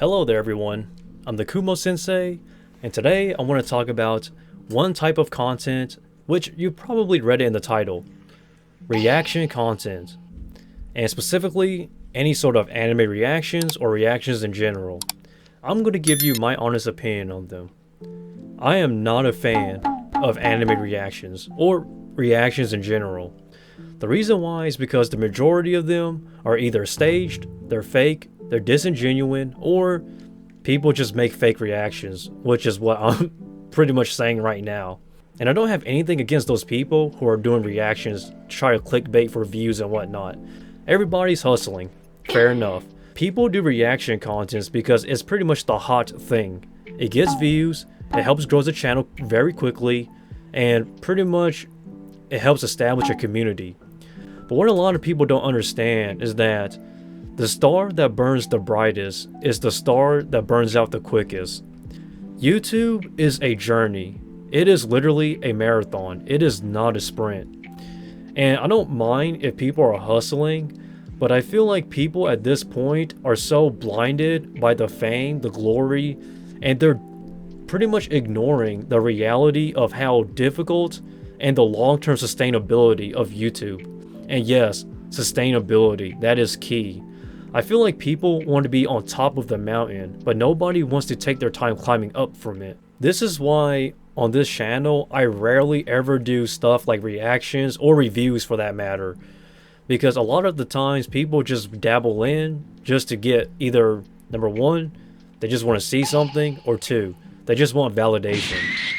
Hello there everyone, I'm the Kumo Sensei, and today I want to talk about one type of content which you probably read it in the title, reaction content, and specifically any sort of anime reactions or reactions in general. I'm going to give you my honest opinion on them. I am not a fan of anime reactions or reactions in general. The reason why is because the majority of them are either staged, they're fake, they're disingenuous, or people just make fake reactions, which is what I'm pretty much saying right now. And I don't have anything against those people who are doing reactions to try to clickbait for views and whatnot. Everybody's hustling, fair enough. People do reaction contents because it's pretty much the hot thing. It gets views, it helps grow the channel very quickly, and pretty much it helps establish a community. But what a lot of people don't understand is that the star that burns the brightest is the star that burns out the quickest. YouTube is a journey. It is literally a marathon. It is not a sprint. And I don't mind if people are hustling, but I feel like people at this point are so blinded by the fame, the glory, and they're pretty much ignoring the reality of how difficult and the long-term sustainability of YouTube. And yes, sustainability, that is key. I feel like people want to be on top of the mountain, but nobody wants to take their time climbing up from it. This is why on this channel, I rarely ever do stuff like reactions or reviews for that matter. Because a lot of the times people just dabble in just to get either, number one, they just want to see something, or two, they just want validation.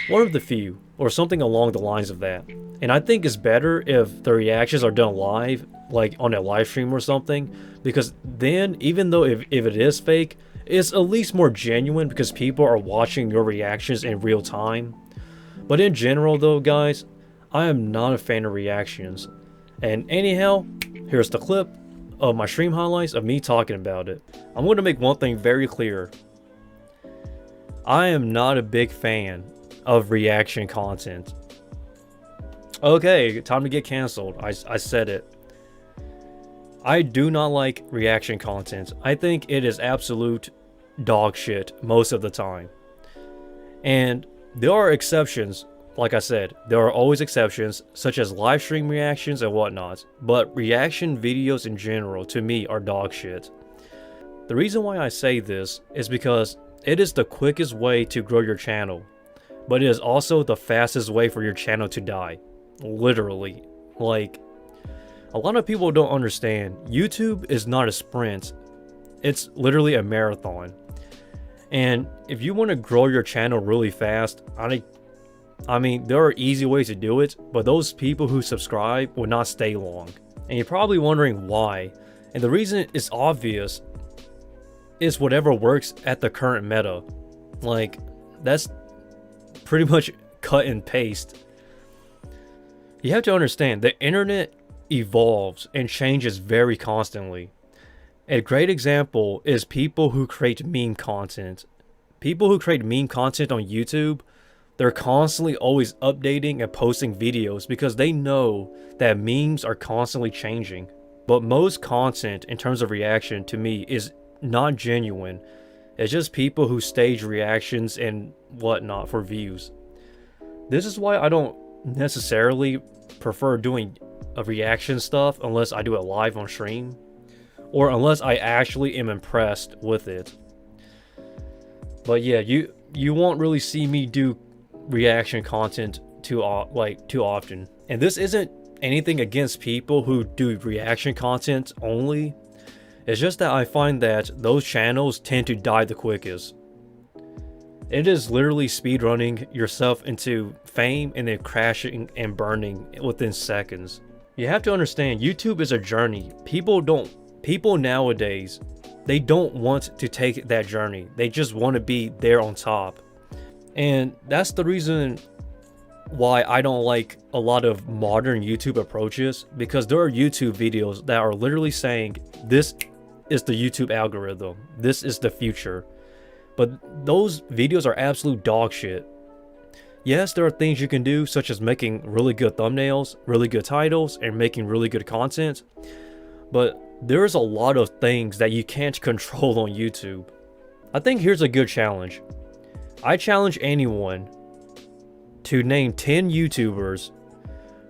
One of the few, or something along the lines of that. And I think it's better if the reactions are done live, like on a live stream or something, because then even though if it is fake, it's at least more genuine because people are watching your reactions in real time. But in general though guys, I am not a fan of reactions. And anyhow, here's the clip of my stream highlights of me talking about it. I'm going to make one thing very clear. I am not a big fan of reaction content. Okay, time to get canceled. I said it. I do not like reaction content. I think it is absolute dog shit most of the time. And there are exceptions. Like I said, there are always exceptions, such as live stream reactions and whatnot. But reaction videos in general, to me, are dog shit. The reason why I say this is because it is the quickest way to grow your channel. But it is also the fastest way for your channel to die. Literally. Like, a lot of people don't understand. YouTube is not a sprint. It's literally a marathon. And if you want to grow your channel really fast, I mean, there are easy ways to do it, but those people who subscribe will not stay long. And you're probably wondering why. And the reason is obvious. It's whatever works at the current meta. Like, that's pretty much cut and paste. You have to understand, the internet evolves and changes very constantly. A great example is people who create meme content. People who create meme content on YouTube, they're constantly always updating and posting videos because they know that memes are constantly changing. But most content in terms of reaction to me is not genuine. It's just people who stage reactions and whatnot for views. This is why I don't necessarily prefer doing a reaction stuff unless I do it live on stream, or unless I actually am impressed with it. But yeah, you won't really see me do reaction content too often. And this isn't anything against people who do reaction content only. It's just that I find that those channels tend to die the quickest. It is literally speedrunning yourself into fame and then crashing and burning within seconds. You have to understand, YouTube is a journey. People nowadays, they don't want to take that journey. They just want to be there on top. And that's the reason why I don't like a lot of modern YouTube approaches, because there are YouTube videos that are literally saying, this is the YouTube algorithm. This is the future. But those videos are absolute dog shit. Yes, there are things you can do, such as making really good thumbnails, really good titles, and making really good content. But there's a lot of things that you can't control on YouTube. I think here's a good challenge. I challenge anyone to name 10 YouTubers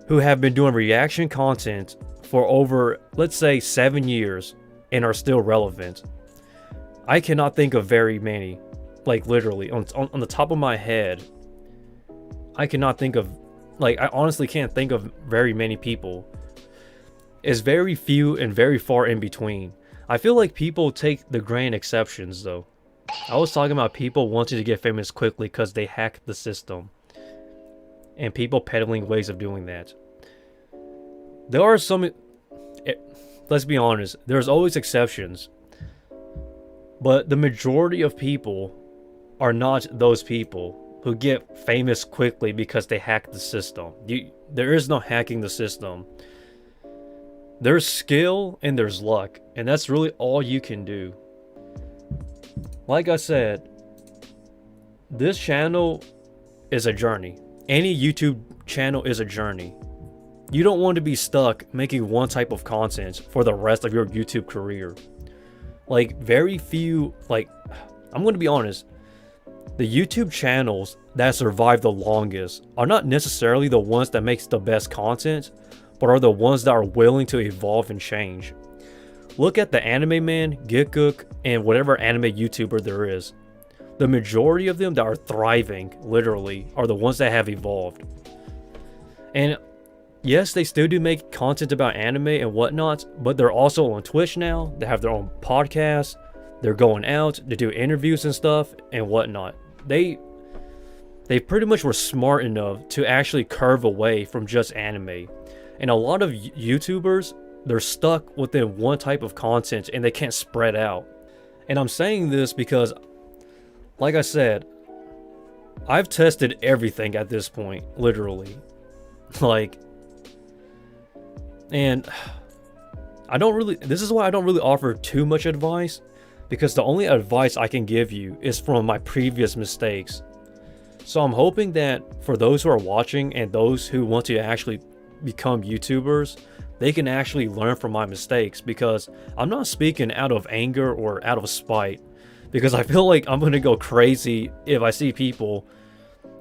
who have been doing reaction content for over, let's say, 7 years and are still relevant. I cannot think of very many. Like, literally, on the top of my head, I cannot think of, like, I honestly can't think of very many people. It's very few and very far in between. I feel like people take the grand exceptions, though. I was talking about people wanting to get famous quickly because they hacked the system. And people peddling ways of doing that. There are some... Let's be honest, there's always exceptions. But the majority of people are not those people who get famous quickly because they hack the system. There is no hacking the system. There's skill and there's luck, and that's really all you can do. Like I said, this channel is a journey. Any YouTube channel is a journey. You don't want to be stuck making one type of content for the rest of your YouTube career. Like, very few, like, I'm going to be honest, the YouTube channels that survive the longest are not necessarily the ones that makes the best content, but are the ones that are willing to evolve and change. Look at the Anime Man, Gitgook, and whatever anime YouTuber there is. The majority of them that are thriving, literally, are the ones that have evolved. And yes, they still do make content about anime and whatnot, but they're also on Twitch now. They have their own podcast. They're going out. They do interviews and stuff and whatnot. They pretty much were smart enough to actually curve away from just anime. And a lot of YouTubers, they're stuck within one type of content and they can't spread out. And I'm saying this because, like I said, I've tested everything at this point, literally. Like, and this is why I don't really offer too much advice, because the only advice I can give you is from my previous mistakes. So I'm hoping that for those who are watching and those who want to actually become YouTubers, they can actually learn from my mistakes, because I'm not speaking out of anger or out of spite, because I feel like I'm going to go crazy if I see people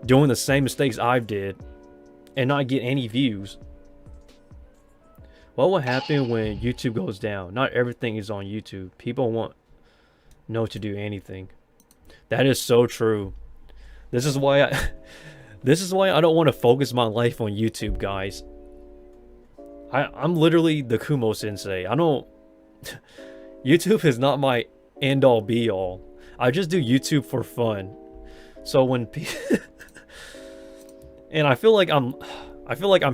doing the same mistakes I did and not get any views. What will happen when YouTube goes down? Not everything is on YouTube. People won't know to do anything. That is so true. This is why I don't want to focus my life on YouTube, guys. I'm literally the Kumo Sensei. YouTube is not my end all be all. I just do YouTube for fun. So when and I feel like I'm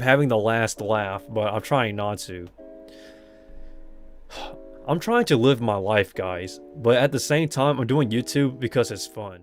having the last laugh, but I'm trying not to. I'm trying to live my life, guys, but at the same time, I'm doing YouTube because it's fun.